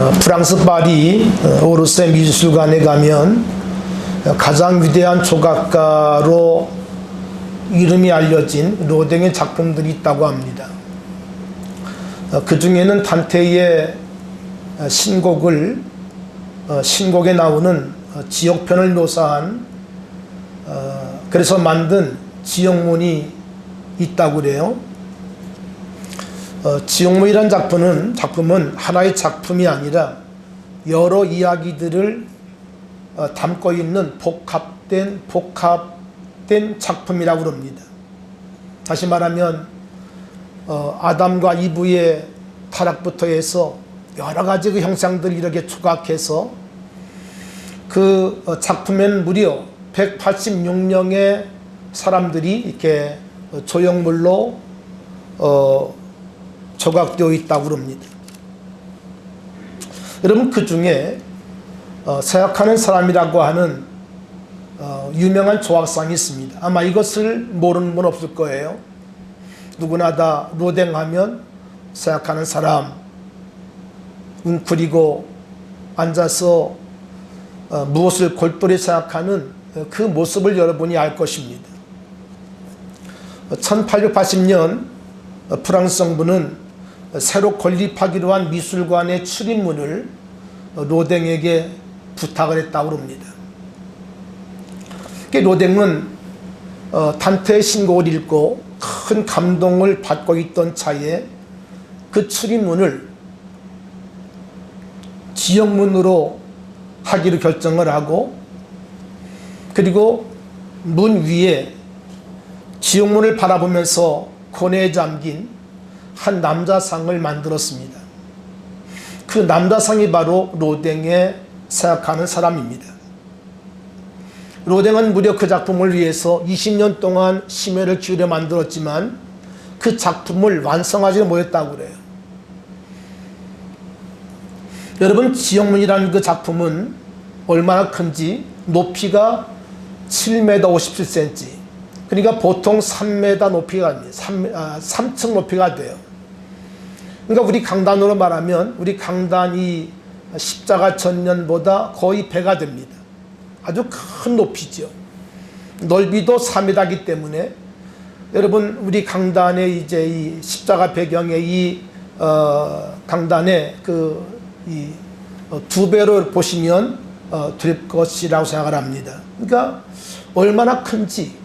프랑스 파리 오르세 미술관에 가면 가장 위대한 조각가로 이름이 알려진 로댕의 작품들이 있다고 합니다. 그 중에는 단테의 신곡에 나오는 지역편을 묘사한 그래서 만든 지역문이 있다고 그래요. 지역문이란 작품은 하나의 작품이 아니라 여러 이야기들을 담고 있는 복합된 작품이라고 합니다. 다시 말하면 아담과 이브의 타락부터 해서 여러 가지 그 형상들을 이렇게 조각해서 그 작품에는 무려 186명의 사람들이 이렇게 조형물로 조각되어 있다고 합니다. 여러분, 그 중에 생각하는 사람이라고 하는 유명한 조각상이 있습니다. 아마 이것을 모르는 분 없을 거예요. 누구나 다 로댕 하면 생각하는 사람, 웅크리고 앉아서 무엇을 골똘히 생각하는 그 모습을 여러분이 알 것입니다. 1880년 프랑스 정부는 새로 건립하기로 한 미술관의 출입문을 로댕에게 부탁을 했다고 합니다. 로댕은 단테의 신곡을 읽고 큰 감동을 받고 있던 차에 그 출입문을 지역문으로 하기로 결정을 하고, 그리고 문 위에 지역문을 바라보면서 고뇌에 잠긴 한 남자상을 만들었습니다. 그 남자상이 바로 로댕의 생각하는 사람입니다. 로댕은 무려 그 작품을 위해서 20년 동안 심혈을 기울여 만들었지만 그 작품을 완성하지 못했다고 그래요. 여러분, 지역문이라는 그 작품은 얼마나 큰지, 높이가 7m 57cm, 그러니까 보통 3m 높이가 됩니다. 3층 높이가 돼요. 그러니까 우리 강단으로 말하면 우리 강단이 십자가 전년보다 거의 배가 됩니다. 아주 큰 높이죠. 넓이도 3m이기 때문에 여러분, 우리 강단에 이제 이 십자가 배경의 이 강단에 두 배로 보시면 될 것이라고 생각을 합니다. 그러니까 얼마나 큰지,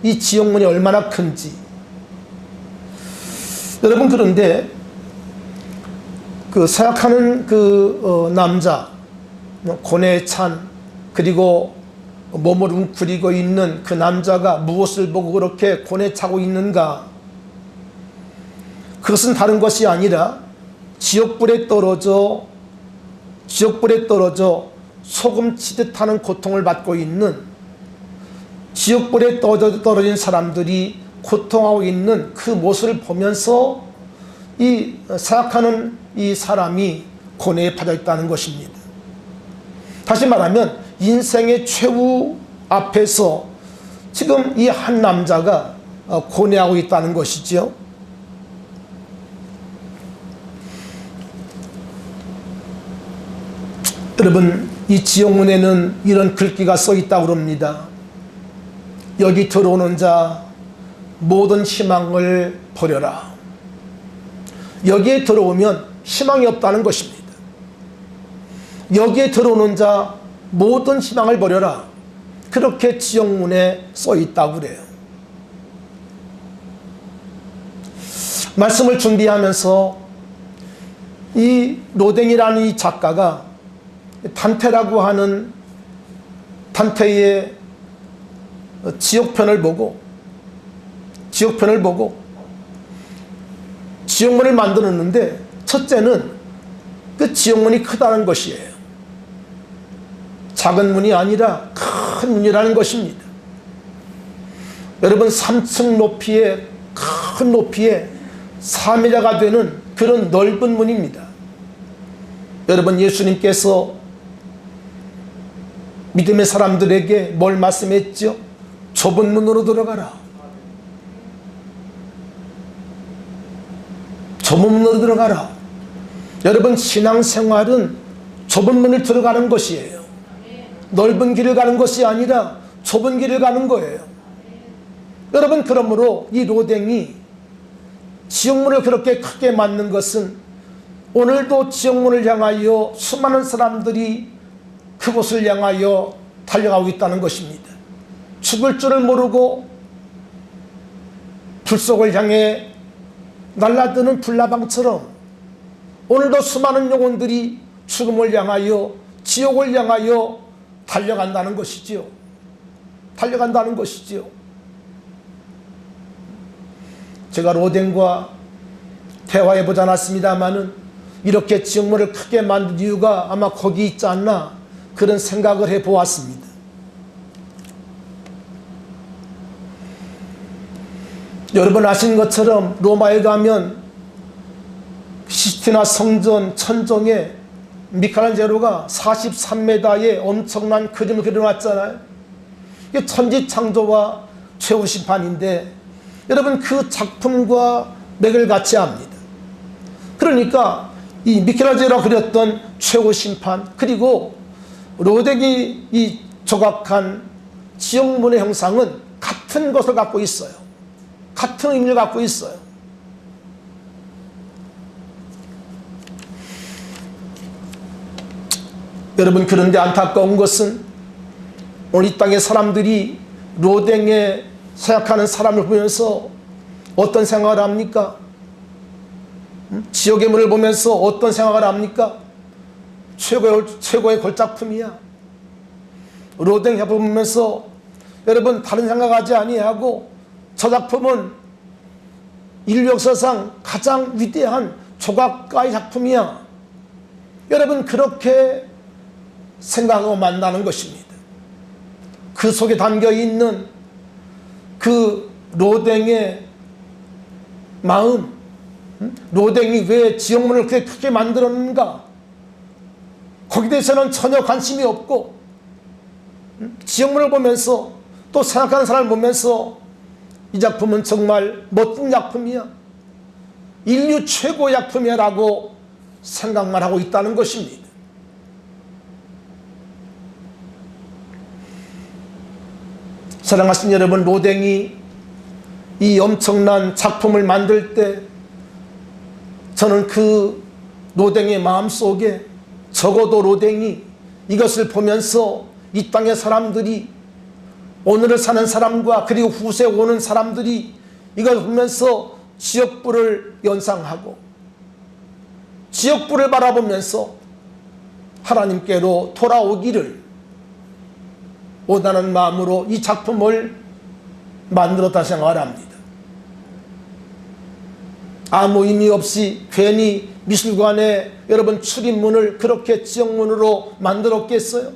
이 지역문이 얼마나 큰지. 여러분, 그런데 그 생각하는 남자, 고뇌에 찬, 그리고 몸을 웅크리고 있는 그 남자가 무엇을 보고 그렇게 고뇌에 차고 있는가? 그것은 다른 것이 아니라 지옥불에 떨어져 소금 치듯 하는 고통을 받고 있는, 지옥불에 떨어진 사람들이 고통하고 있는 그 모습을 보면서 이 생각하는 이 사람이 고뇌에 빠져 있다는 것입니다. 다시 말하면 인생의 최후 앞에서 지금 이 한 남자가 고뇌하고 있다는 것이죠. 여러분, 이 지역문에는 이런 글귀가 써 있다고 합니다. 여기 들어오는 자 모든 희망을 버려라. 여기에 들어오면 희망이 없다는 것입니다. 여기에 들어오는 자 모든 희망을 버려라. 그렇게 지역문에 써 있다고 그래요. 말씀을 준비하면서 이 로댕이라는 이 작가가 단테라고 하는 단테의 지역편을 보고 지역문을 만들었는데, 첫째는 그 지역문이 크다는 것이에요. 작은 문이 아니라 큰 문이라는 것입니다. 여러분, 3층 높이에, 큰 높이에 3m가 되는 그런 넓은 문입니다. 여러분, 예수님께서 믿음의 사람들에게 뭘 말씀했죠? 좁은 문으로 들어가라. 좁은 문으로 들어가라. 여러분, 신앙생활은 좁은 문을 들어가는 것이에요. 넓은 길을 가는 것이 아니라 좁은 길을 가는 거예요. 여러분, 그러므로 이 로댕이 지옥문을 그렇게 크게 만든 것은 오늘도 지옥문을 향하여 수많은 사람들이 그곳을 향하여 달려가고 있다는 것입니다. 죽을 줄을 모르고 불 속을 향해 날아드는 불나방처럼 오늘도 수많은 영혼들이 죽음을 향하여, 지옥을 향하여 달려간다는 것이지요. 달려간다는 것이지요. 제가 로댕과 대화해보지 않았습니다마는 이렇게 지옥문을 크게 만든 이유가 아마 거기 있지 않나, 그런 생각을 해보았습니다. 여러분 아시는 것처럼 로마에 가면 시스티나 성전 천정에 미켈란젤로가 43m의 엄청난 그림을 그려놨잖아요. 이게 천지창조와 최후심판인데 여러분, 그 작품과 맥을 같이 합니다. 그러니까 이 미켈란젤로가 그렸던 최후심판, 그리고 로댕이 이 조각한 지옥문의 형상은 같은 것을 갖고 있어요. 같은 의미를 갖고 있어요. 여러분, 그런데 안타까운 것은 오늘 이 땅의 사람들이 로댕에 생각하는 사람을 보면서 어떤 생각을 합니까? 지옥의 문을 보면서 어떤 생각을 합니까? 최고의 걸작품이야. 로댕 작품 보면서 여러분 다른 생각하지 아니하고 저 작품은 인류 역사상 가장 위대한 조각가의 작품이야. 여러분, 그렇게 생각하고 만나는 것입니다. 그 속에 담겨있는 그 로댕의 마음, 로댕이 왜 지옥문을 그렇게 크게 만들었는가, 거기에 대해서는 전혀 관심이 없고 지옥문을 보면서 또 생각하는 사람을 보면서 이 작품은 정말 멋진 작품이야, 인류 최고의 작품이야 라고 생각만 하고 있다는 것입니다. 사랑하신 여러분, 로댕이 이 엄청난 작품을 만들 때 저는 그 로댕의 마음속에 적어도 로댕이 이것을 보면서 이 땅의 사람들이, 오늘을 사는 사람과 그리고 후세 오는 사람들이 이걸 보면서 지옥불을 연상하고 지옥불을 바라보면서 하나님께로 돌아오기를 원하는 마음으로 이 작품을 만들었다 생각을 합니다. 아무 의미 없이 괜히 미술관에 여러분 출입문을 그렇게 지옥문으로 만들었겠어요?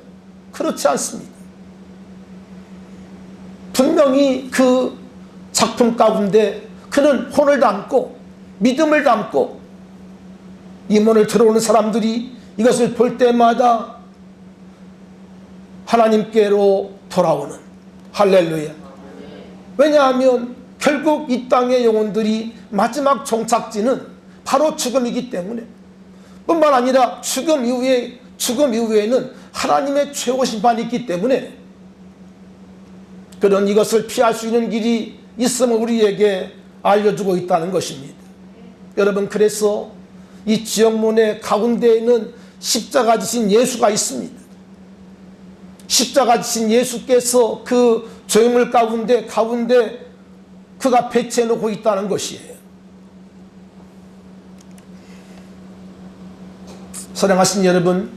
그렇지 않습니다. 분명히 그 작품 가운데 그는 혼을 담고 믿음을 담고 이 문을 들어오는 사람들이 이것을 볼 때마다 하나님께로 돌아오는, 할렐루야. 왜냐하면 결국 이 땅의 영혼들이 마지막 종착지는 바로 죽음이기 때문에, 뿐만 아니라 죽음 이후에는 하나님의 최후 심판이 있기 때문에 그런 이것을 피할 수 있는 길이 있음을 우리에게 알려주고 있다는 것입니다. 여러분, 그래서 이 지옥문의 가운데에는 십자가 지신 예수가 있습니다. 십자가 지신 예수께서 그 죄물 가운데 그가 배치해 놓고 있다는 것이에요. 사랑하신 여러분,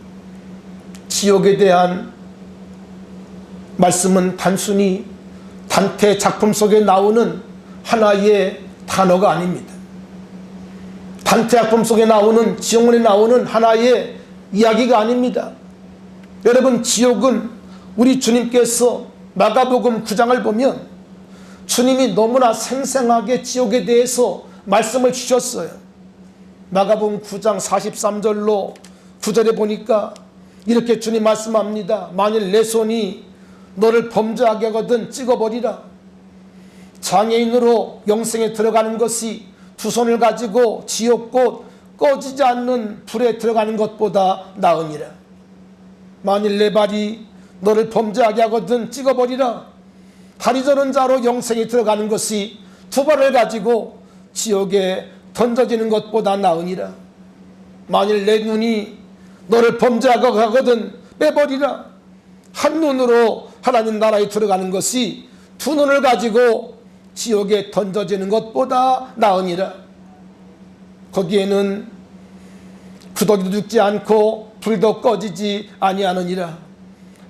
지옥에 대한 말씀은 단순히 단테 작품 속에 나오는 하나의 단어가 아닙니다. 단테 작품 속에 나오는, 지옥문에 나오는 하나의 이야기가 아닙니다. 여러분, 지옥은 우리 주님께서 마가복음 9장을 보면 주님이 너무나 생생하게 지옥에 대해서 말씀을 주셨어요. 마가복음 9장 43절로 9절에 보니까 이렇게 주님 말씀합니다. 만일 내 손이 너를 범죄하게 하거든 찍어버리라. 장애인으로 영생에 들어가는 것이 두 손을 가지고 지옥 곧 꺼지지 않는 불에 들어가는 것보다 나으니라. 만일 내 발이 너를 범죄하게 하거든 찍어버리라. 다리 저는 자로 영생에 들어가는 것이 두 발을 가지고 지옥에 던져지는 것보다 나으니라. 만일 내 눈이 너를 범죄하게 하거든 빼버리라. 한 눈으로 하나님 나라에 들어가는 것이 두 눈을 가지고 지옥에 던져지는 것보다 나으니라. 거기에는 구더기도 죽지 않고 불도 꺼지지 아니하느니라.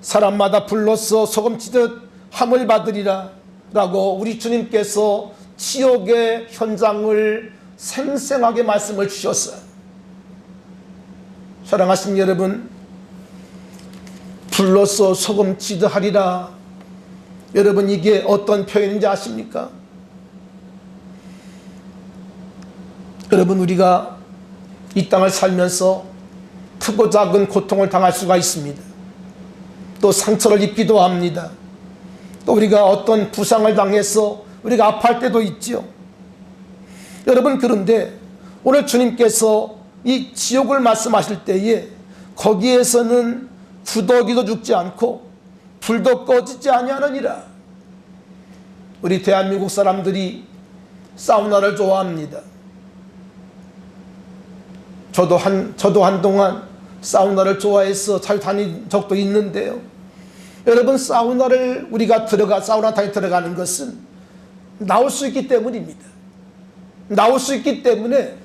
사람마다 불로써 소금치듯 함을 받으리라 라고 우리 주님께서 지옥의 현장을 생생하게 말씀을 주셨어요. 사랑하신 여러분, 불로써 소금치듯 하리라. 여러분, 이게 어떤 표현인지 아십니까? 여러분, 우리가 이 땅을 살면서 크고 작은 고통을 당할 수가 있습니다. 또 상처를 입기도 합니다. 또 우리가 어떤 부상을 당해서 우리가 아파할 때도 있죠. 여러분, 그런데 오늘 주님께서 이 지옥을 말씀하실 때에 거기에서는 구더기도 죽지 않고 불도 꺼지지 아니하느니라. 우리 대한민국 사람들이 사우나를 좋아합니다. 저도 한동안 사우나를 좋아해서 잘 다닌 적도 있는데요. 여러분, 사우나를 우리가 사우나탕에 들어가는 것은 나올 수 있기 때문입니다. 나올 수 있기 때문에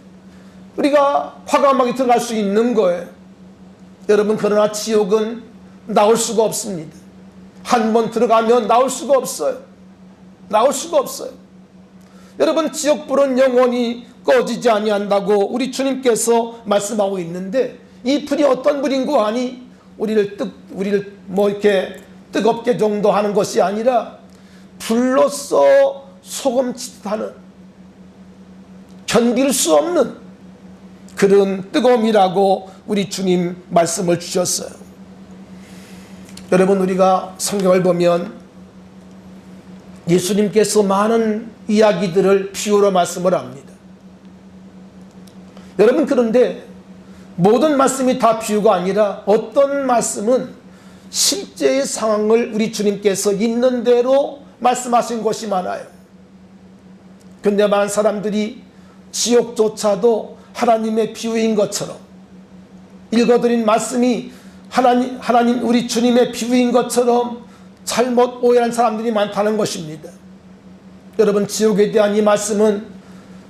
우리가 과감하게 들어갈 수 있는 거예요. 여러분, 그러나 지옥은 나올 수가 없습니다. 한 번 들어가면 나올 수가 없어요. 나올 수가 없어요. 여러분, 지옥불은 영원히 꺼지지 아니한다고 우리 주님께서 말씀하고 있는데, 이 불이 어떤 불인고 하니 우리를 이렇게 뜨겁게 정도 하는 것이 아니라 불로써 소금치듯 하는, 견딜 수 없는 그런 뜨거움이라고 우리 주님 말씀을 주셨어요. 여러분, 우리가 성경을 보면 예수님께서 많은 이야기들을 비유로 말씀을 합니다. 여러분, 그런데 모든 말씀이 다 비유가 아니라 어떤 말씀은 실제의 상황을 우리 주님께서 있는 대로 말씀하신 것이 많아요. 근데 많은 사람들이 지옥조차도 하나님의 비유인 것처럼, 읽어드린 말씀이 하나님 우리 주님의 비유인 것처럼 잘못 오해한 사람들이 많다는 것입니다. 여러분, 지옥에 대한 이 말씀은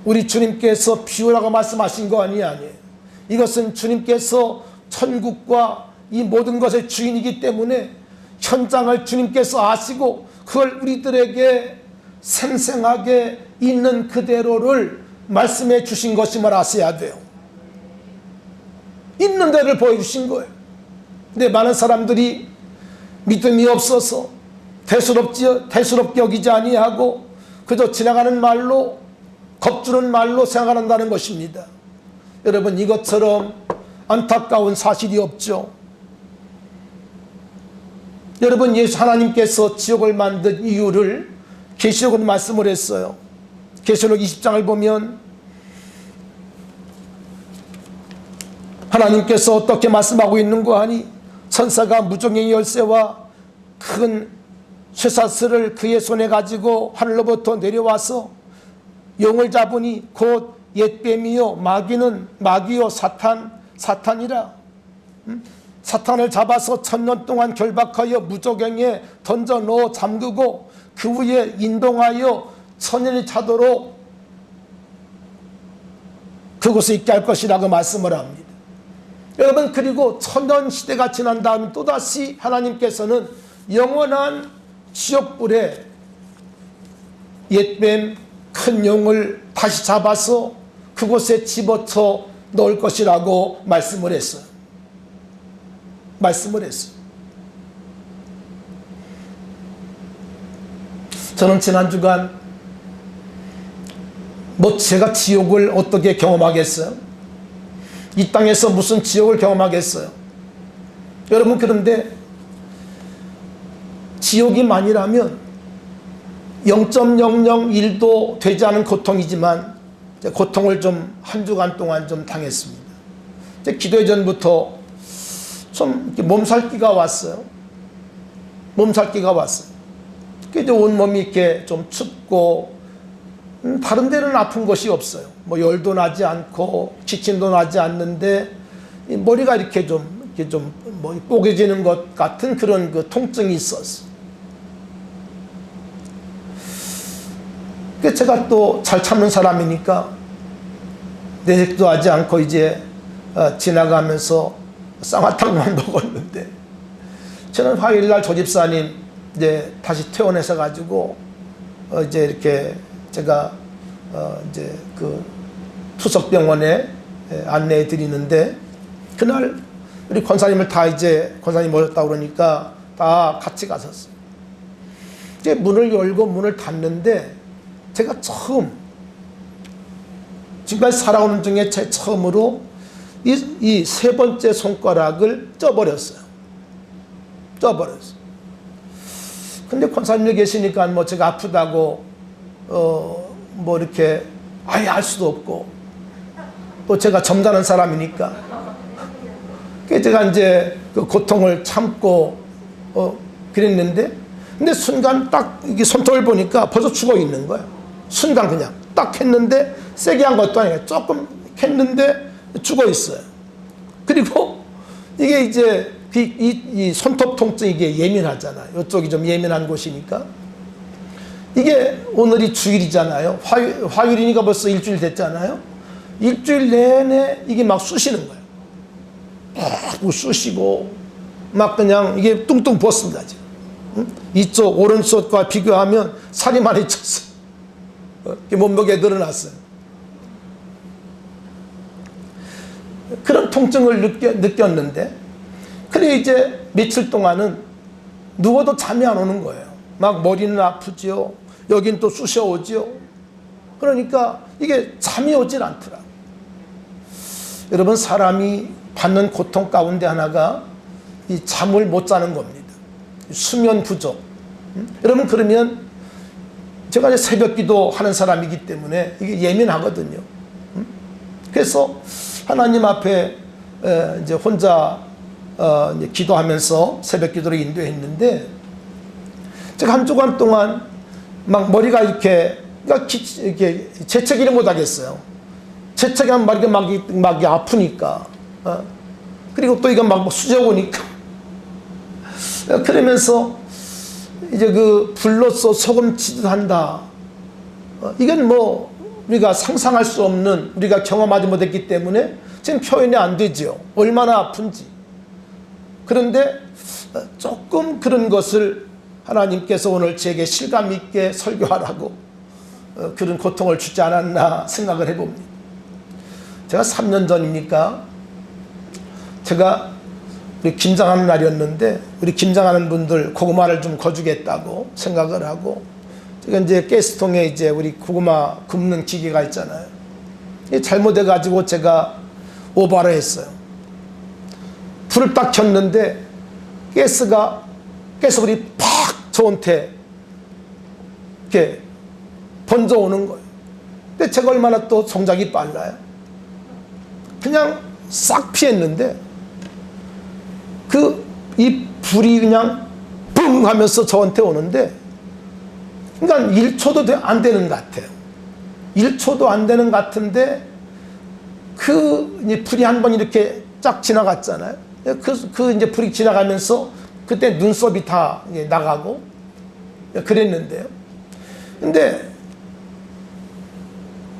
우리 주님께서 비유라고 말씀하신 거 아니에요. 이것은 주님께서 천국과 이 모든 것의 주인이기 때문에 현장을 주님께서 아시고 그걸 우리들에게 생생하게 있는 그대로를 말씀해 주신 것임을 아셔야 돼요. 있는 대로를 보여주신 거예요. 근데 많은 사람들이 믿음이 없어서 대수롭게 여기지 아니하고 그저 지나가는 말로, 겁주는 말로 생각한다는 것입니다. 여러분, 이것처럼 안타까운 사실이 없죠. 여러분, 하나님께서 지옥을 만든 이유를 계시록은 말씀을 했어요. 계시록 20장을 보면 하나님께서 어떻게 말씀하고 있는고 하니, 천사가 무종의 열쇠와 큰 쇠사슬을 그의 손에 가지고 하늘로부터 내려와서 용을 잡으니 곧 옛뱀이요 마귀요 사탄이라. 사탄을 잡아서 1000년 동안 결박하여 무저갱에 던져 넣어 잠그고 그 후에 인동하여 천년이 차도록 그곳에 있게 할 것이라고 말씀을 합니다. 여러분, 그리고 천년 시대가 지난 다음 또다시 하나님께서는 영원한 지옥불에 옛뱀 큰 용을 다시 잡아서 그곳에 집어쳐 넣을 것이라고 말씀을 했어요. 저는 지난 주간 제가 지옥을 어떻게 경험하겠어요? 이 땅에서 무슨 지옥을 경험하겠어요? 여러분, 그런데 지옥이 만이라면 0.001도 되지 않은 고통이지만 이제 고통을 좀 한 주간 동안 좀 당했습니다. 이제 기도 전부터 좀 몸살기가 왔어요. 몸살기가 왔어요. 이제 온몸이 이렇게 좀 춥고, 다른 데는 아픈 것이 없어요. 뭐 열도 나지 않고 기침도 나지 않는데 이 머리가 이렇게 좀 뭐 뽀개지는 것 같은 그런 그 통증이 있었어요. 그 제가 또 잘 참는 사람이니까 내색도 하지 않고 이제 지나가면서 쌍화탕만 먹었는데, 저는 화요일날 조집사님 이제 다시 퇴원해서 가지고 이제 이렇게 제가 이제 그 투석병원에 안내해 드리는데, 그날 우리 권사님을 다 이제 권사님 모셨다 그러니까 다 같이 갔었어요. 이제 문을 열고 문을 닫는데 제가 처음, 지금까지 살아오는 중에 제 처음으로 이 세 번째 손가락을 쪄버렸어요. 근데 권사님이 계시니까 뭐 제가 아프다고 뭐 이렇게 아예 알 수도 없고, 또 제가 점잖은 사람이니까 제가 이제 그 고통을 참고 그랬는데, 근데 순간 딱 이게 손톱을 보니까 벌써 죽어 있는 거예요. 순간 그냥 딱 했는데, 세게 한 것도 아니에요. 조금 했는데 죽어 있어요. 그리고 이게 이제 이 손톱 통증, 이게 예민하잖아요. 이쪽이 좀 예민한 곳이니까. 이게 오늘이 주일이잖아요. 화요일이니까 벌써 일주일 됐잖아요. 일주일 내내 이게 막 쑤시는 거예요. 막 쑤시고 막 그냥 이게 뚱뚱 부었습니다. 지금. 이쪽 오른쪽과 비교하면 살이 많이 쪘어요. 몸무게 늘어났어요. 그런 통증을 느꼈는데, 그래 이제 며칠 동안은 누워도 잠이 안 오는 거예요. 막 머리는 아프지요. 여긴 또 쑤셔오지요. 그러니까 이게 잠이 오질 않더라고요. 여러분, 사람이 받는 고통 가운데 하나가 이 잠을 못 자는 겁니다. 수면 부족. 여러분, 그러면 제가 이제 새벽 기도 하는 사람이기 때문에 이게 예민하거든요. 그래서 하나님 앞에 이제 혼자 이제 기도하면서 새벽 기도를 인도했는데, 제가 한 주간 동안 막 머리가 이렇게 재채기를 못 하겠어요. 재채기하면 머리가 막 아프니까. 그리고 또 이거 막 수저오니까. 그러면서 이제 그 불로써 소금 치듯 한다. 이건 뭐 우리가 상상할 수 없는, 우리가 경험하지 못했기 때문에 지금 표현이 안 되죠. 얼마나 아픈지. 그런데 조금 그런 것을 하나님께서 오늘 제게 실감 있게 설교하라고 그런 고통을 주지 않았나 생각을 해봅니다. 제가 3년 전입니까? 제가 우리 김장하는 날이었는데, 우리 김장하는 분들 고구마를 좀 거주겠다고 생각을 하고, 제가 이제 가스통에 이제 우리 고구마 굽는 기계가 있잖아요. 이게 잘못해가지고 제가 오버를 했어요. 불을 딱 켰는데 가스불이 팍 저한테 이렇게 번져오는 거예요. 근데 제가 얼마나 또 성장이 빨라요. 그냥 싹 피했는데 이 불이 그냥 붕 하면서 저한테 오는데, 그러니까 1초도 안 되는 것 같아요. 1초도 안 되는 것 같은데, 그 불이 한 번 이렇게 쫙 지나갔잖아요. 이제 불이 지나가면서 그때 눈썹이 다 나가고 그랬는데요. 근데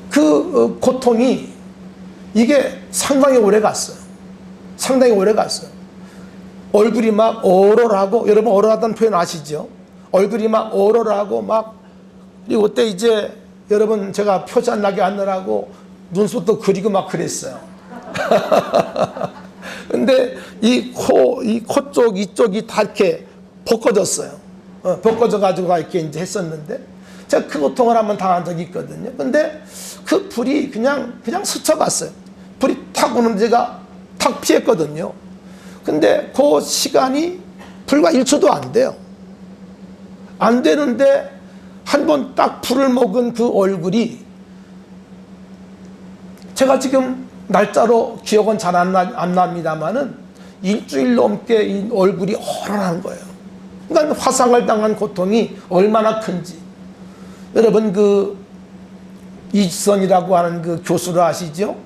그 고통이 이게 상당히 오래 갔어요. 얼굴이 막 얼얼하고, 여러분 얼얼하다는 표현 아시죠? 얼굴이 막 얼얼하고 막, 그리고 그때 이제 여러분 제가 표지 안 나게 하느라고 눈썹도 그리고 막 그랬어요. 근데 이 코 쪽, 이쪽이 다 이렇게 벗겨졌어요. 벗겨져가지고 이렇게 이제 했었는데, 제가 그 고통을 한번 당한 적이 있거든요. 근데 그 불이 그냥 스쳐갔어요. 불이 탁 오는데 제가 탁 피했거든요. 근데 그 시간이 불과 1초도 안 돼요. 안 되는데 한 번 딱 불을 먹은 그 얼굴이 제가 지금 날짜로 기억은 잘 안 납니다만은 일주일 넘게 이 얼굴이 얼얼한 거예요. 그러니까 화상을 당한 고통이 얼마나 큰지. 여러분 그 이지선이라고 하는 그 교수를 아시죠?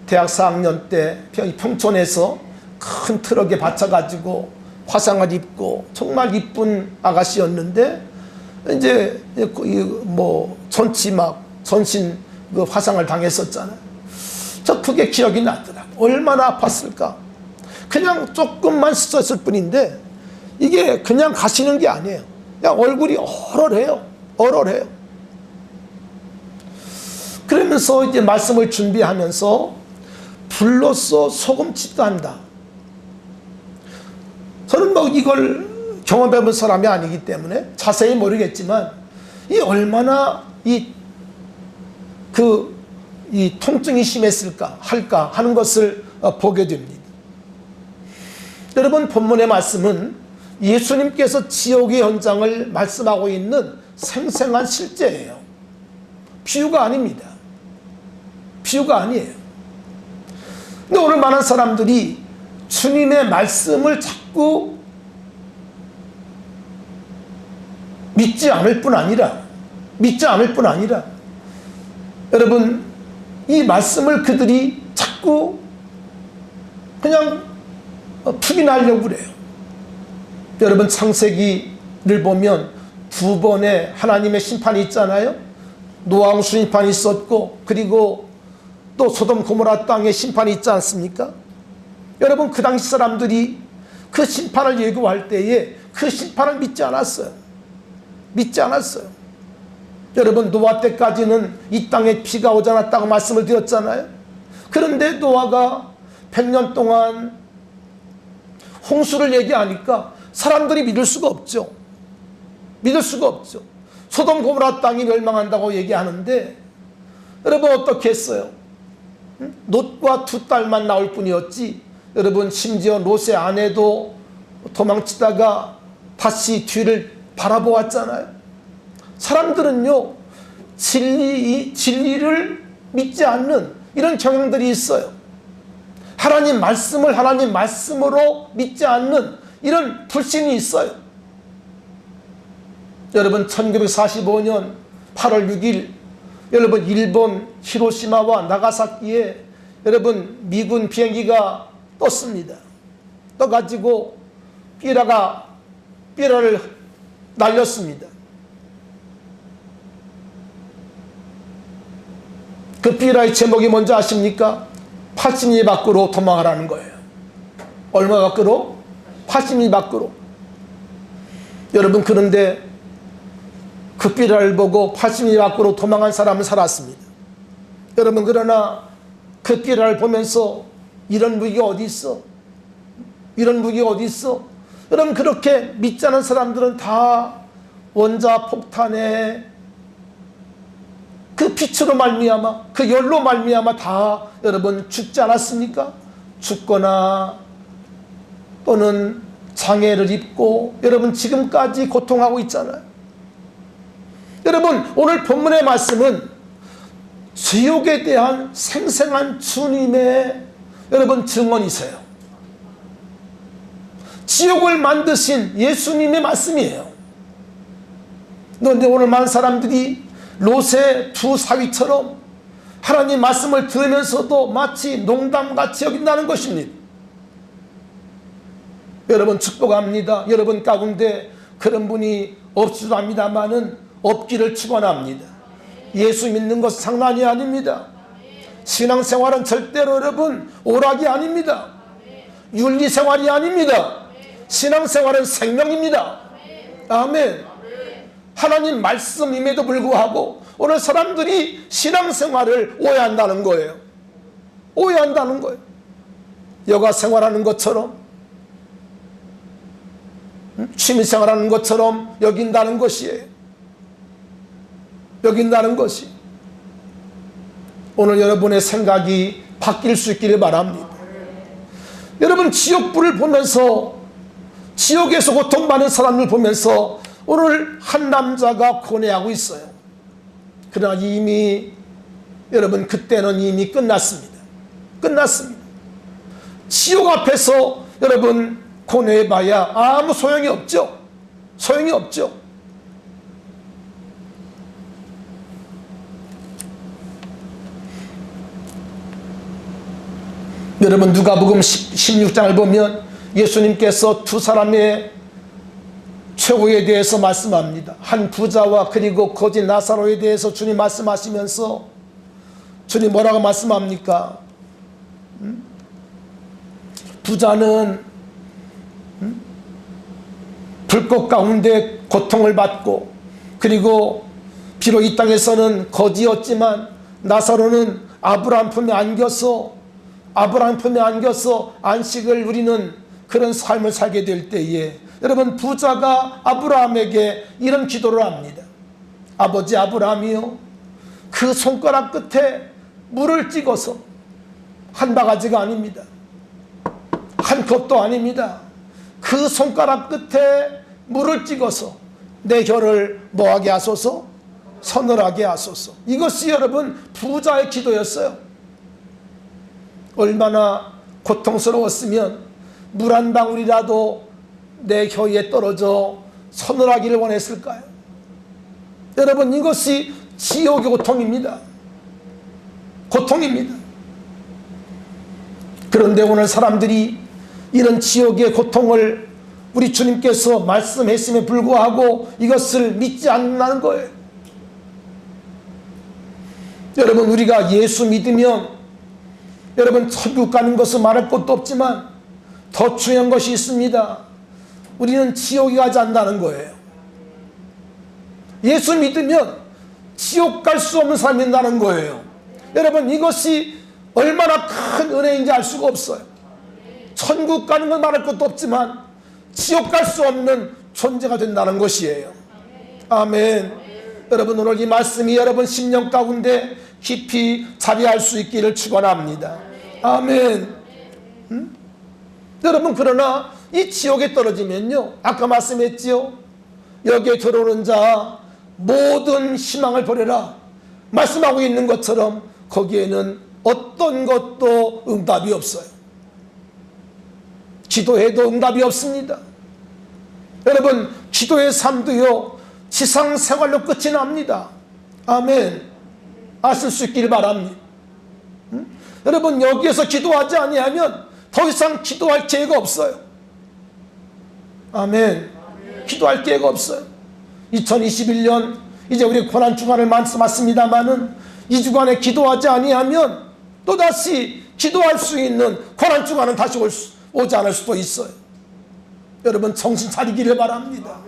대학 4학년 때 평촌에서 큰 트럭에 받쳐가지고 화상을 입고 정말 이쁜 아가씨였는데 이제 뭐 전신 그 화상을 당했었잖아요. 저 그게 기억이 나더라고. 얼마나 아팠을까. 그냥 조금만 쓰셨을 뿐인데 이게 그냥 가시는 게 아니에요. 그냥 얼굴이 얼얼해요. 그러면서 이제 말씀을 준비하면서 불로써 소금짓도 한다. 저는 뭐 이걸 경험해본 사람이 아니기 때문에 자세히 모르겠지만 이 얼마나 이 통증이 심했을까 할까 하는 것을 보게 됩니다. 여러분 본문의 말씀은 예수님께서 지옥의 현장을 말씀하고 있는 생생한 실제예요. 비유가 아닙니다. 비유가 아니에요. 근데 오늘 많은 사람들이 주님의 말씀을 자꾸 믿지 않을 뿐 아니라 여러분 이 말씀을 그들이 자꾸 그냥 풀이나려고 그래요. 여러분 창세기를 보면 두 번의 하나님의 심판이 있잖아요. 노아왕 심판이 있었고 그리고 또 소돔 고모라 땅의 심판이 있지 않습니까? 여러분 그 당시 사람들이 그 심판을 예고할 때에 그 심판을 믿지 않았어요. 여러분 노아 때까지는 이 땅에 비가 오지 않았다고 말씀을 드렸잖아요. 그런데 노아가 100년 동안 홍수를 얘기하니까 사람들이 믿을 수가 없죠. 소돔 고모라 땅이 멸망한다고 얘기하는데 여러분 어떻게 했어요? 롯과 두 딸만 나올 뿐이었지. 여러분 심지어 롯의 아내도 도망치다가 다시 뒤를 바라보았잖아요. 사람들은요 진리를 믿지 않는 이런 경향들이 있어요. 하나님 말씀을 하나님 말씀으로 믿지 않는 이런 불신이 있어요. 여러분 1945년 8월 6일 여러분 일본 히로시마와 나가사키에 여러분 미군 비행기가 떴습니다. 떠가지고 삐라를 날렸습니다. 그 삐라의 제목이 뭔지 아십니까? 80리 밖으로 도망가라는 거예요. 얼마 밖으로? 80리 밖으로. 여러분 그런데 그 삐라를 보고 80리 밖으로 도망한 사람은 살았습니다. 여러분 그러나 그 삐라를 보면서 이런 무기가 어디 있어? 여러분 그렇게 믿지 않은 사람들은 다 원자 폭탄에 그 빛으로 말미암아 그 열로 말미암아 다 여러분 죽지 않았습니까? 죽거나 또는 장애를 입고 여러분 지금까지 고통하고 있잖아요. 여러분 오늘 본문의 말씀은 지옥에 대한 생생한 주님의 여러분 증언이세요. 지옥을 만드신 예수님의 말씀이에요. 그런데 오늘 많은 사람들이 롯의 두 사위처럼 하나님 말씀을 들으면서도 마치 농담같이 여긴다는 것입니다. 여러분 축복합니다. 여러분 가운데 그런 분이 없지도 합니다만은 없기를 축원합니다. 예수 믿는 것은 장난이 아닙니다. 신앙생활은 절대로 여러분 오락이 아닙니다. 윤리생활이 아닙니다. 신앙생활은 생명입니다. 아멘. 하나님 말씀임에도 불구하고 오늘 사람들이 신앙생활을 오해한다는 거예요. 여가 생활하는 것처럼 취미생활하는 것처럼 여긴다는 것이에요. 오늘 여러분의 생각이 바뀔 수 있기를 바랍니다. 여러분 지옥불을 보면서 지옥에서 고통받는 사람을 보면서 오늘 한 남자가 고뇌하고 있어요. 그러나 이미 여러분 그때는 이미 끝났습니다. 끝났습니다. 지옥 앞에서 여러분 고뇌해봐야 아무 소용이 없죠. 소용이 없죠. 여러분 누가복음 16장을 보면 예수님께서 두 사람의 최후에 대해서 말씀합니다. 한 부자와 그리고 거지 나사로에 대해서 주님 말씀하시면서 주님 뭐라고 말씀합니까? 부자는 불꽃 가운데 고통을 받고, 그리고 비록 이 땅에서는 거지였지만 나사로는 아브라함 품에 안겨서 안식을 누리는 그런 삶을 살게 될 때에 여러분 부자가 아브라함에게 이런 기도를 합니다. 아버지 아브라함이요, 그 손가락 끝에 물을 찍어서 한 바가지가 아닙니다. 한 컵도 아닙니다. 그 손가락 끝에 물을 찍어서 내 혀를 뭐하게 하소서? 서늘하게 하소서. 이것이 여러분 부자의 기도였어요. 얼마나 고통스러웠으면 물 한 방울이라도 내 혀에 떨어져 서늘하기를 원했을까요? 여러분 이것이 지옥의 고통입니다. 고통입니다. 그런데 오늘 사람들이 이런 지옥의 고통을 우리 주님께서 말씀했음에 불구하고 이것을 믿지 않는다는 거예요. 여러분 우리가 예수 믿으면 여러분 천국 가는 것은 말할 것도 없지만 더 중요한 것이 있습니다. 우리는 지옥에 가지 않는다는 거예요. 예수 믿으면 지옥 갈 수 없는 사람이 된다는 거예요. 여러분 이것이 얼마나 큰 은혜인지 알 수가 없어요. 천국 가는 건 말할 것도 없지만 지옥 갈 수 없는 존재가 된다는 것이에요. 아멘. 여러분 오늘 이 말씀이 여러분 심령 가운데 깊이 자리할 수 있기를 축원합니다. 아멘. 여러분 그러나 이 지옥에 떨어지면요, 아까 말씀했지요, 여기에 들어오는 자 모든 희망을 버려라 말씀하고 있는 것처럼 거기에는 어떤 것도 응답이 없어요. 기도해도 응답이 없습니다. 여러분 기도의 삶도요 지상생활로 끝이 납니다. 아멘. 아실 수 있길 바랍니다. 여러분 여기에서 기도하지 아니하면 더 이상 기도할 기회가 없어요. 아멘. 기도할 기회가 없어요. 2021년 이제 우리 고난주간을 맞습니다마는 이 주간에 기도하지 아니하면 또다시 기도할 수 있는 고난주간은 다시 오지 않을 수도 있어요. 여러분 정신 차리기를 바랍니다.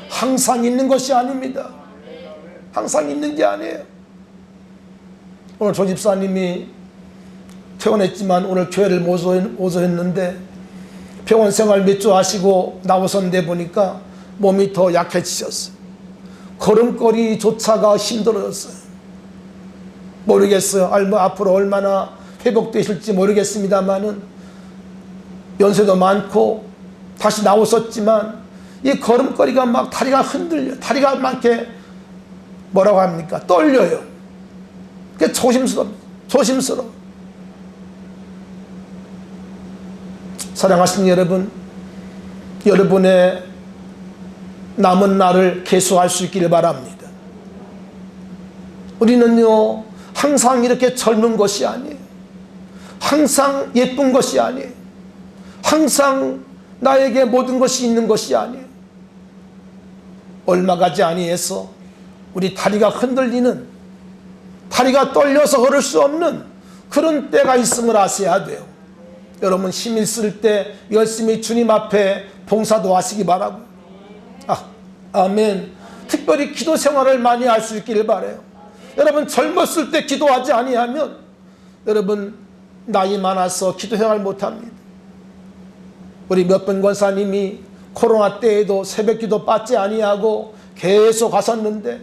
항상 있는 것이 아닙니다. 항상 있는 게 아니에요. 오늘 조 집사님이 퇴원했지만 오늘 교회를 모셔했는데 병원 생활 몇 주 하시고 나오셨는데 보니까 몸이 더 약해지셨어요. 걸음걸이조차가 힘들어졌어요. 모르겠어요. 앞으로 얼마나 회복되실지 모르겠습니다만은 연세도 많고 다시 나오셨지만 이 걸음걸이가 막 다리가 흔들려, 다리가 막 이렇게 뭐라고 합니까? 떨려요. 그게 조심스러워. 사랑하시는 여러분, 여러분의 남은 날을 계속할 수 있기를 바랍니다. 우리는요 항상 이렇게 젊은 것이 아니에요. 항상 예쁜 것이 아니에요. 항상 나에게 모든 것이 있는 것이 아니에요. 얼마 가지 아니해서 우리 다리가 흔들리는, 다리가 떨려서 걸을 수 없는 그런 때가 있음을 아셔야 돼요. 여러분 힘 있을 때 열심히 주님 앞에 봉사도 하시기 바라고. 아멘. 특별히 기도 생활을 많이 할 수 있기를 바라요. 여러분 젊었을 때 기도하지 아니하면 여러분 나이 많아서 기도 생활 못합니다. 우리 몇번 권사님이 코로나 때에도 새벽 기도 빠지 아니하고 계속 하셨는데,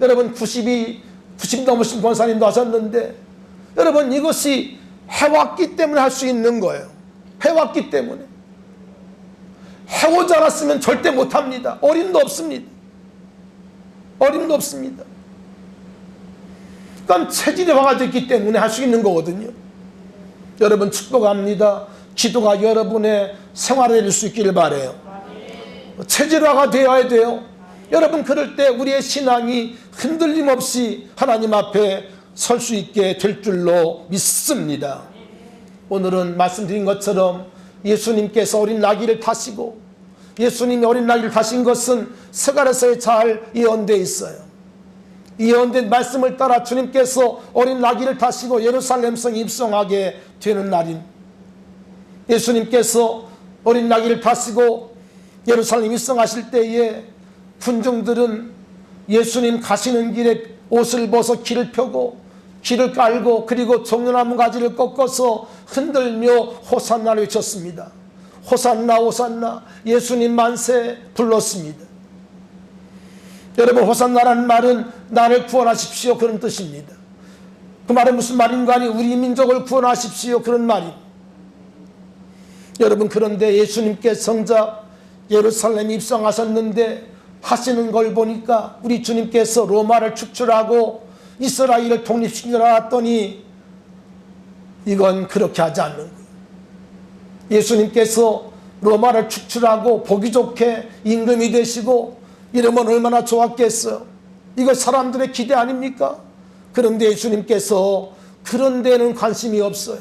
여러분 90 넘으신 권사님도 하셨는데, 여러분 이것이 해왔기 때문에 할 수 있는 거예요. 해왔기 때문에. 해오지 않았으면 절대 못합니다. 어림도 없습니다. 어림도 없습니다. 어떤 체질이 화가됐기 때문에 할 수 있는 거거든요. 여러분 축복합니다. 기도가 여러분의 생활이 될 수 있기를 바라요. 체질화가 되어야 돼요. 여러분 그럴 때 우리의 신앙이 흔들림 없이 하나님 앞에 설 수 있게 될 줄로 믿습니다. 오늘은 말씀드린 것처럼 예수님께서 어린 나귀를 타시고, 예수님이 어린 나귀를 타신 것은 스가랴서에 잘 예언되어 있어요. 예언된 말씀을 따라 주님께서 어린 나귀를 타시고 예루살렘 성에 입성하게 되는 날인, 예수님께서 어린 나귀를 타시고 예루살렘 입성하실 때에 군중들은 예수님 가시는 길에 옷을 벗어 길을 펴고 길을 깔고 그리고 종려나무 가지를 꺾어서 흔들며 호산나를 외쳤습니다. 호산나 호산나, 예수님 만세 불렀습니다. 여러분 호산나라는 말은 나를 구원하십시오 그런 뜻입니다. 그 말은 무슨 말인가 하니 우리 민족을 구원하십시오 그런 말입니다. 여러분 그런데 예수님께 정작 예루살렘에 입성하셨는데 하시는 걸 보니까 우리 주님께서 로마를 축출하고 이스라엘을 독립시키려 했더니 이건 그렇게 하지 않는 거예요. 예수님께서 로마를 축출하고 보기 좋게 임금이 되시고 이러면 얼마나 좋았겠어요. 이거 사람들의 기대 아닙니까? 그런데 예수님께서 그런 데는 관심이 없어요.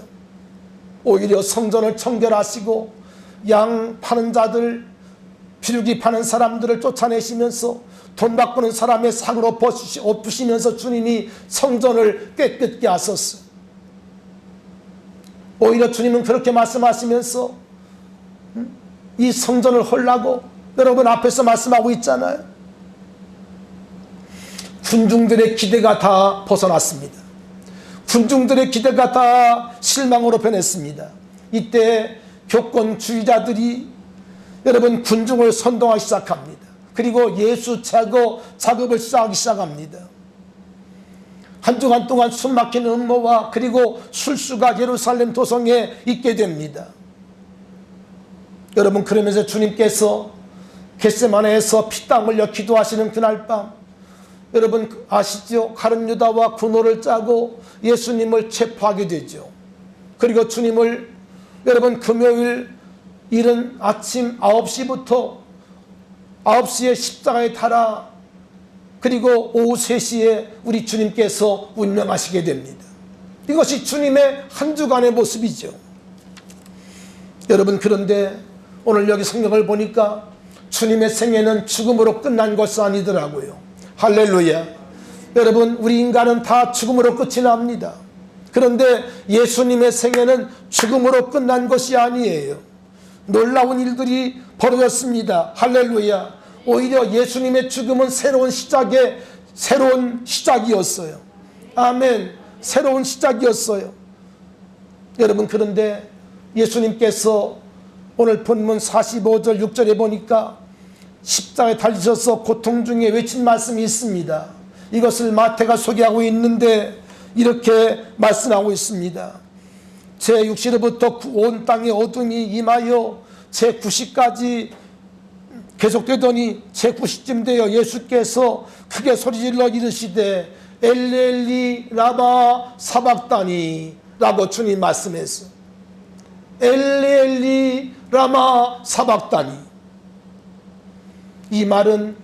오히려 성전을 청결하시고 양 파는 자들, 비둘기 파는 사람들을 쫓아내시면서 돈 바꾸는 사람의 상을 엎으시면서 주님이 성전을 깨끗게 하셨어요. 오히려 주님은 그렇게 말씀하시면서 이 성전을 헐라고 여러분 앞에서 말씀하고 있잖아요. 군중들의 기대가 다 벗어났습니다. 군중들의 기대가 다 실망으로 변했습니다. 이때 교권주의자들이 여러분 군중을 선동하기 시작합니다. 그리고 예수 제거 작업을 시작합니다. 한 주간 동안 숨막히는 음모와 그리고 술수가 예루살렘 도성에 있게 됩니다. 여러분 그러면서 주님께서 겟세마네에서 피땀 흘려 기도하시는 그날 밤, 여러분 아시죠? 가룟 유다와 군호를 짜고 예수님을 체포하게 되죠. 그리고 주님을 여러분 금요일 이른 아침 9시부터 9시에 십자가에 달아 그리고 오후 3시에 우리 주님께서 운명하시게 됩니다. 이것이 주님의 한 주간의 모습이죠. 여러분 그런데 오늘 여기 성경을 보니까 주님의 생애는 죽음으로 끝난 것이 아니더라고요. 할렐루야. 여러분 우리 인간은 다 죽음으로 끝이 납니다. 그런데 예수님의 생애는 죽음으로 끝난 것이 아니에요. 놀라운 일들이 벌어졌습니다. 할렐루야. 오히려 예수님의 죽음은 새로운 시작이었어요. 아멘. 새로운 시작이었어요. 여러분 그런데 예수님께서 오늘 본문 45절 6절에 보니까 십자가에 달리셔서 고통 중에 외친 말씀이 있습니다. 이것을 마태가 소개하고 있는데 이렇게 말씀하고 있습니다. 제6시로부터 온 땅에 어둠이 임하여 제9시까지 계속되더니 제9시쯤 되어 예수께서 크게 소리질러 이르시되 엘리 라마 사박다니 라고 주님 말씀했어요. 엘리 라마 사박다니. 이 말은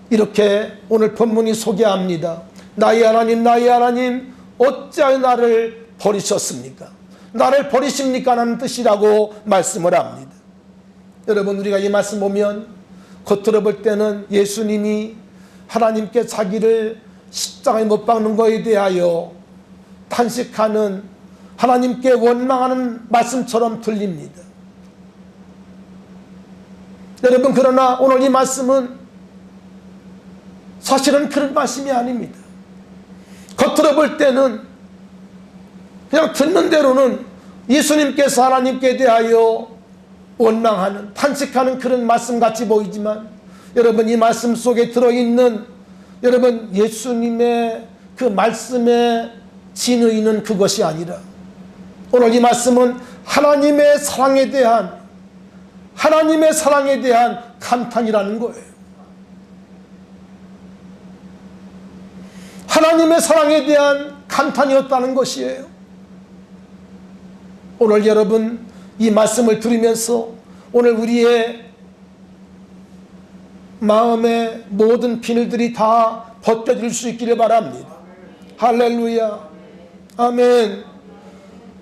이렇게 오늘 본문이 소개합니다. 나의 하나님 어찌하여 나를 버리셨습니까? 나를 버리십니까? 라는 뜻이라고 말씀을 합니다. 여러분 우리가 이 말씀 보면 겉으로 볼 때는 예수님이 하나님께 자기를 십자가에 못 박는 것에 대하여 탄식하는, 하나님께 원망하는 말씀처럼 들립니다. 여러분 그러나 오늘 이 말씀은 사실은 그런 말씀이 아닙니다. 겉으로 볼 때는 그냥 듣는 대로는 예수님께서 하나님께 대하여 원망하는, 탄식하는 그런 말씀같이 보이지만 여러분 이 말씀 속에 들어있는 여러분 예수님의 그 말씀의 진의는 그것이 아니라 오늘 이 말씀은 하나님의 사랑에 대한 감탄이라는 거예요. 하나님의 사랑에 대한 감탄이었다는 것이에요. 오늘 여러분 이 말씀을 들으면서 오늘 우리의 마음의 모든 비늘들이 다 벗겨질 수 있기를 바랍니다. 할렐루야. 아멘.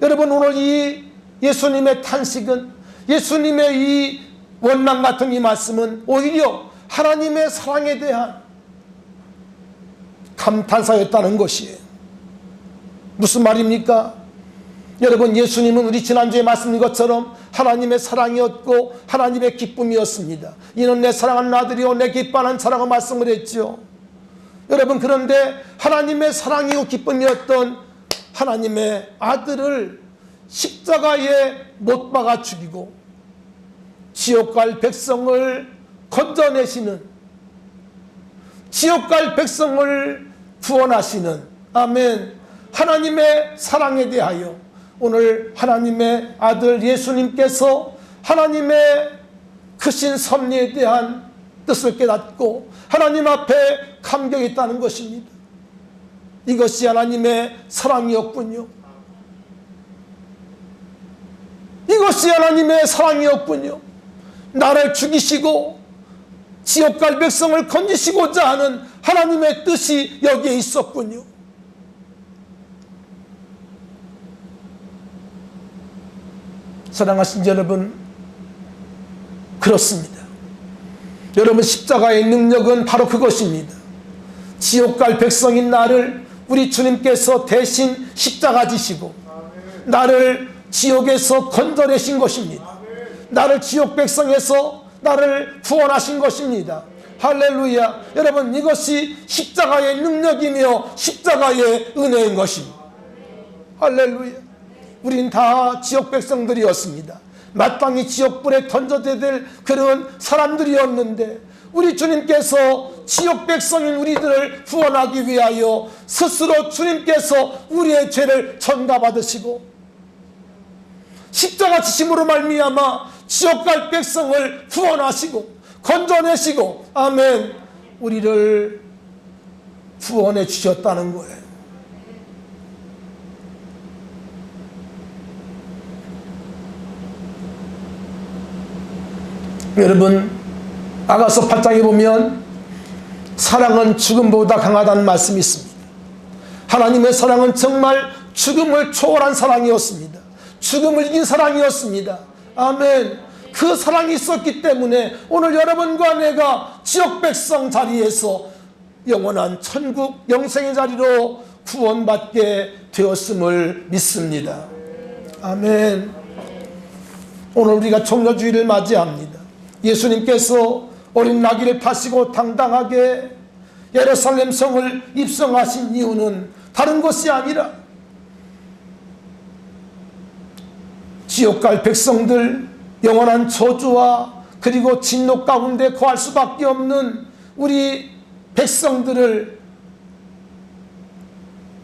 여러분 오늘 이 예수님의 탄식은, 예수님의 이 원망 같은 이 말씀은 오히려 하나님의 사랑에 대한 감탄사였다는 것이에요. 무슨 말입니까? 여러분 예수님은 우리 지난주에 말씀드린 것처럼 하나님의 사랑이었고 하나님의 기쁨이었습니다. 이는 내 사랑하는 아들이요 내 기뻐하는 자라고 말씀을 했죠. 여러분 그런데 하나님의 사랑이요 기쁨이었던 하나님의 아들을 십자가에 못 박아 죽이고 지옥 갈 백성을 건져내시는, 지옥 갈 백성을 구원하시는, 아멘, 하나님의 사랑에 대하여 오늘 하나님의 아들 예수님께서 하나님의 크신 섭리에 대한 뜻을 깨닫고 하나님 앞에 감격이 있다는 것입니다. 이것이 하나님의 사랑이었군요. 이것이 하나님의 사랑이었군요. 나를 죽이시고 지옥 갈 백성을 건지시고자 하는 하나님의 뜻이 여기에 있었군요. 사랑하신 여러분, 그렇습니다. 여러분 십자가의 능력은 바로 그것입니다. 지옥 갈 백성인 나를 우리 주님께서 대신 십자가 지시고 나를 지옥에서 건져내신 것입니다. 나를 지옥 백성에서 나를 구원하신 것입니다. 할렐루야. 여러분 이것이 십자가의 능력이며 십자가의 은혜인 것입니다. 할렐루야. 우린 다 지옥 백성들이었습니다. 마땅히 지옥불에 던져져야 될 그런 사람들이었는데 우리 주님께서 지옥 백성인 우리들을 구원하기 위하여 스스로 주님께서 우리의 죄를 전가받으시고 십자가 지심으로 말미암아 지옥 갈 백성을 구원하시고 건져내시고, 아멘, 우리를 구원해 주셨다는 거예요. 여러분 아가서 8장에 보면 사랑은 죽음보다 강하다는 말씀이 있습니다. 하나님의 사랑은 정말 죽음을 초월한 사랑이었습니다. 죽음을 이긴 사랑이었습니다. 아멘. 그 사랑이 있었기 때문에 오늘 여러분과 내가 지옥 백성 자리에서 영원한 천국 영생의 자리로 구원받게 되었음을 믿습니다. 아멘. 오늘 우리가 종려주의를 맞이합니다. 예수님께서 어린 나귀를 타시고 당당하게 예루살렘 성을 입성하신 이유는 다른 것이 아니라 지옥 갈 백성들, 영원한 저주와 그리고 진노 가운데 거할 수밖에 없는 우리 백성들을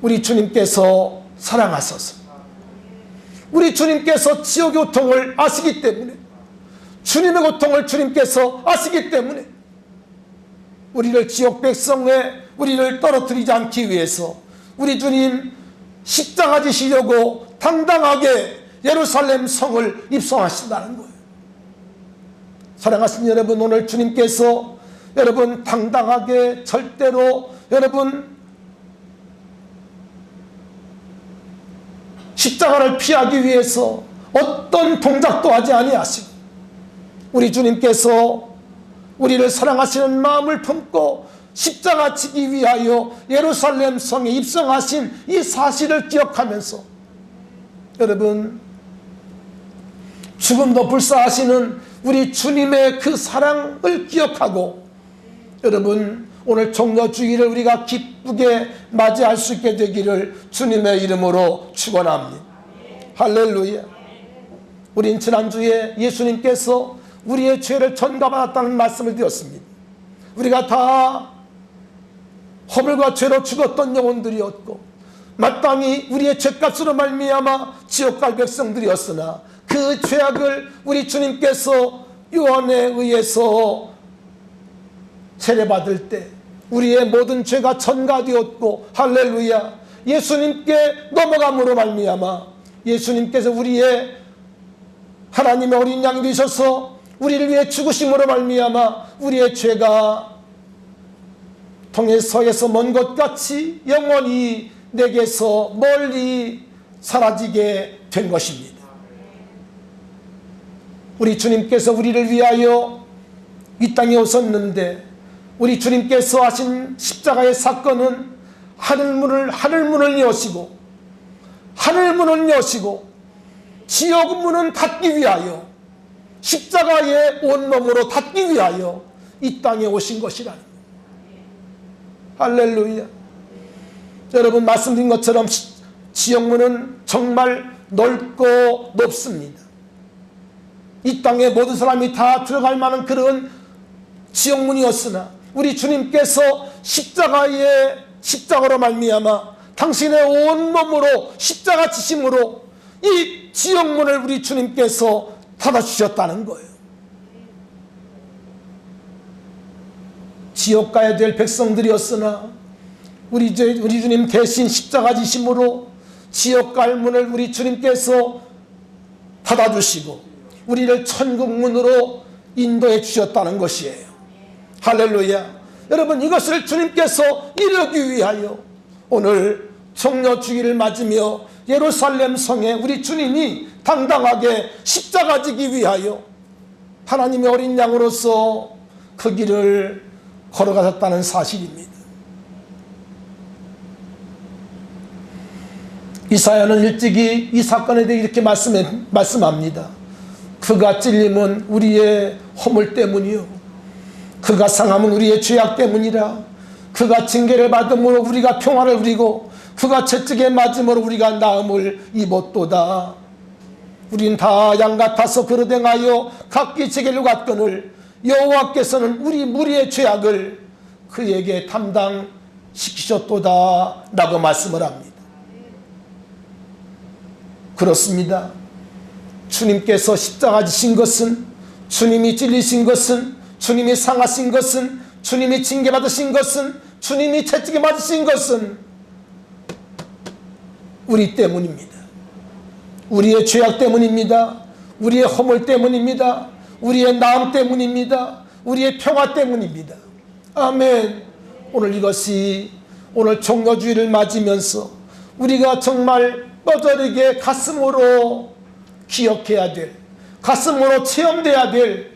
우리 주님께서 사랑하셔서 우리 주님께서 지옥의 고통을 아시기 때문에, 주님의 고통을 주님께서 아시기 때문에 우리를 지옥 백성에 우리를 떨어뜨리지 않기 위해서 우리 주님 십자가 지시려고 당당하게 예루살렘 성을 입성하신다는 거예요. 사랑하신 여러분, 오늘 주님께서 여러분 당당하게 절대로 여러분 십자가를 피하기 위해서 어떤 동작도 하지 아니하시고 우리 주님께서 우리를 사랑하시는 마음을 품고 십자가 지기 위하여 예루살렘 성에 입성하신 이 사실을 기억하면서 여러분 죽음도 불사하시는 우리 주님의 그 사랑을 기억하고 여러분 오늘 종려주의를 우리가 기쁘게 맞이할 수 있게 되기를 주님의 이름으로 축원합니다. 할렐루야. 우린 지난주에 예수님께서 우리의 죄를 전가받았다는 말씀을 드렸습니다. 우리가 다 허물과 죄로 죽었던 영혼들이었고 마땅히 우리의 죄값으로 말미암아 지옥 갈 백성들이었으나 그 죄악을 우리 주님께서 유언에 의해서 세례받을 때 우리의 모든 죄가 전가되었고, 할렐루야, 예수님께 넘어감으로 말미암아 예수님께서 우리의 하나님의 어린 양이 되셔서 우리를 위해 죽으심으로 말미암아 우리의 죄가 동에서에서 먼 것 같이 영원히 내게서 멀리 사라지게 된 것입니다. 우리 주님께서 우리를 위하여 이 땅에 오셨는데, 우리 주님께서 하신 십자가의 사건은 하늘문을 여시고 지옥 문은 닫기 위하여, 십자가의 온몸으로 닫기 위하여 이 땅에 오신 것이라는 거예요. 할렐루야. 여러분, 말씀드린 것처럼 지옥문은 정말 넓고 높습니다. 이 땅에 모든 사람이 다 들어갈 만한 그런 지옥문이었으나 우리 주님께서 십자가로 말미암아 당신의 온몸으로 십자가 지심으로 이 지옥문을 우리 주님께서 닫아주셨다는 거예요. 지옥 가야 될 백성들이었으나 우리 주님 대신 십자가 지심으로 지옥 갈 문을 우리 주님께서 닫아주시고 우리를 천국문으로 인도해 주셨다는 것이에요. 할렐루야. 여러분, 이것을 주님께서 이루기 위하여 오늘 종려주기를 맞으며 예루살렘 성에 우리 주님이 당당하게 십자가 지기 위하여 하나님의 어린 양으로서 그 길을 걸어가셨다는 사실입니다. 이사야는 일찍이 이 사건에 대해 이렇게 말씀합니다. 그가 찔림은 우리의 허물 때문이요, 그가 상함은 우리의 죄악 때문이라. 그가 징계를 받음으로 우리가 평화를 누리고 그가 채찍에 맞음으로 우리가 나음을 입었도다. 우린 다 양같아서 그릇 행하여 각기 제길로 갔거늘 여호와께서는 우리 무리의 죄악을 그에게 담당시키셨도다 라고 말씀을 합니다. 그렇습니다. 주님께서 십자가 지신 것은, 주님이 찔리신 것은, 주님이 상하신 것은, 주님이 징계받으신 것은, 주님이 채찍에 맞으신 것은 우리 때문입니다. 우리의 죄악 때문입니다. 우리의 허물 때문입니다. 우리의 나음 때문입니다. 우리의 평화 때문입니다. 아멘. 오늘 종려주의를 맞으면서 우리가 정말 뼈저리게 가슴으로 기억해야 될, 가슴으로 체험돼야 될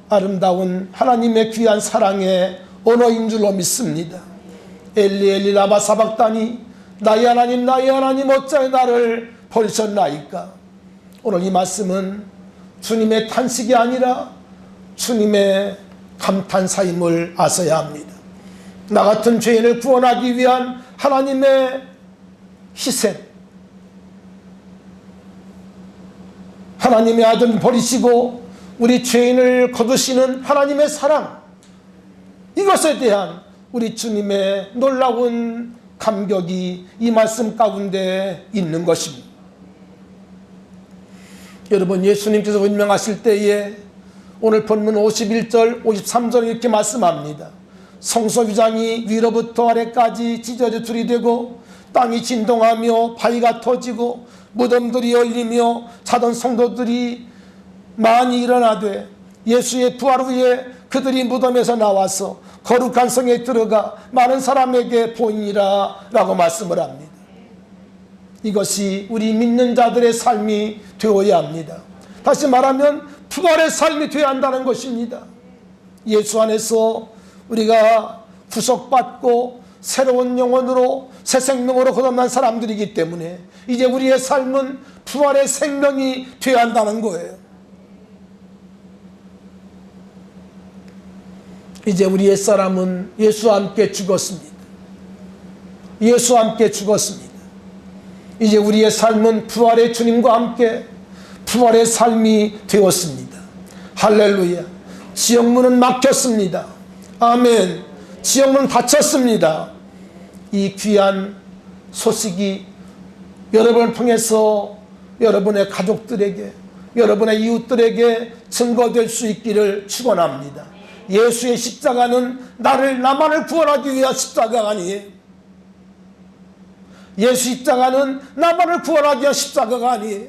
아름다운 하나님의 귀한 사랑의 언어인 줄로 믿습니다. 엘리 엘리 라마 사박다니, 나의 하나님 어찌하여 나를 버리셨나이까. 오늘 이 말씀은 주님의 탄식이 아니라 주님의 감탄사임을 아셔야 합니다. 나 같은 죄인을 구원하기 위한 하나님의 희생, 하나님의 아들 버리시고 우리 죄인을 거두시는 하나님의 사랑, 이것에 대한 우리 주님의 놀라운 감격이 이 말씀 가운데 있는 것입니다. 여러분, 예수님께서 운명하실 때에 오늘 본문 51절 53절 이렇게 말씀합니다. 성소휘장이 위로부터 아래까지 찢어져 들이대고 땅이 진동하며 바위가 터지고 무덤들이 열리며 자던 성도들이 많이 일어나되 예수의 부활 후에 그들이 무덤에서 나와서 거룩한 성에 들어가 많은 사람에게 보이니라 라고 말씀을 합니다. 이것이 우리 믿는 자들의 삶이 되어야 합니다. 다시 말하면 부활의 삶이 되어야 한다는 것입니다. 예수 안에서 우리가 구속받고 새로운 영혼으로 새 생명으로 거듭난 사람들이기 때문에 이제 우리의 삶은 부활의 생명이 되어야 한다는 거예요. 이제 우리의 사람은 예수와 함께 죽었습니다. 예수와 함께 죽었습니다. 이제 우리의 삶은 부활의 주님과 함께 부활의 삶이 되었습니다. 할렐루야. 지옥문은 막혔습니다. 아멘. 지옥문은 닫혔습니다. 이 귀한 소식이 여러분을 통해서 여러분의 가족들에게, 여러분의 이웃들에게 증거될 수 있기를 축원합니다. 예수의 십자가는 나만을 구원하기 위한 십자가가 아니에요. 예수 십자가는 나만을 구원하기 위한 십자가가 아니에요.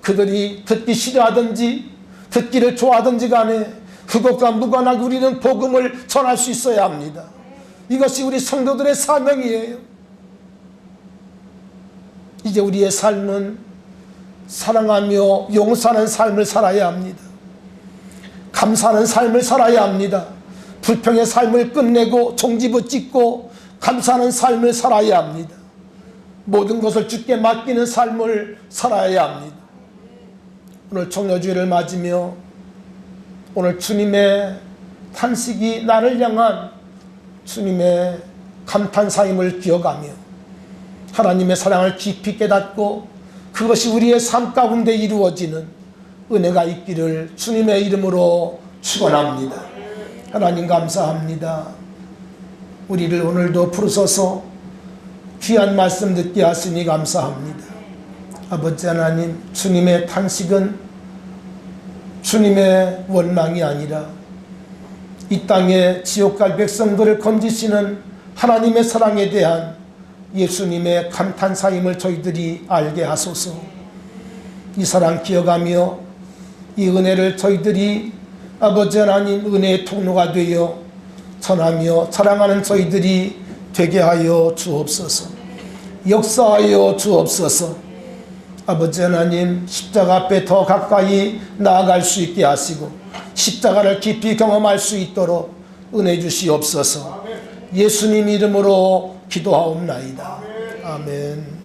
그들이 듣기 싫어하든지 듣기를 좋아하든지 간에 그것과 무관하게 우리는 복음을 전할 수 있어야 합니다. 이것이 우리 성도들의 사명이에요. 이제 우리의 삶은 사랑하며 용서하는 삶을 살아야 합니다. 감사하는 삶을 살아야 합니다. 불평의 삶을 끝내고 종지부 찍고 감사하는 삶을 살아야 합니다. 모든 것을 주께 맡기는 삶을 살아야 합니다. 오늘 종려주일을 맞으며 오늘 주님의 탄식이 나를 향한 주님의 감탄사임을 기억하며 하나님의 사랑을 깊이 깨닫고 그것이 우리의 삶 가운데 이루어지는 은혜가 있기를 주님의 이름으로 축원합니다. 하나님 감사합니다. 우리를 오늘도 부르셔서 귀한 말씀 듣게 하시니 감사합니다. 아버지 하나님, 주님의 탄식은 주님의 원망이 아니라 이 땅에 지옥 갈 백성들을 건지시는 하나님의 사랑에 대한 예수님의 감탄사임을 저희들이 알게 하소서. 이 사랑 기억하며 이 은혜를 저희들이 아버지 하나님 은혜의 통로가 되어 전하며 자랑하는 저희들이 되게 하여 주옵소서. 역사하여 주옵소서. 아버지 하나님, 십자가 앞에 더 가까이 나아갈 수 있게 하시고 십자가를 깊이 경험할 수 있도록 은혜 주시옵소서. 예수님 이름으로 기도하옵나이다. 아멘.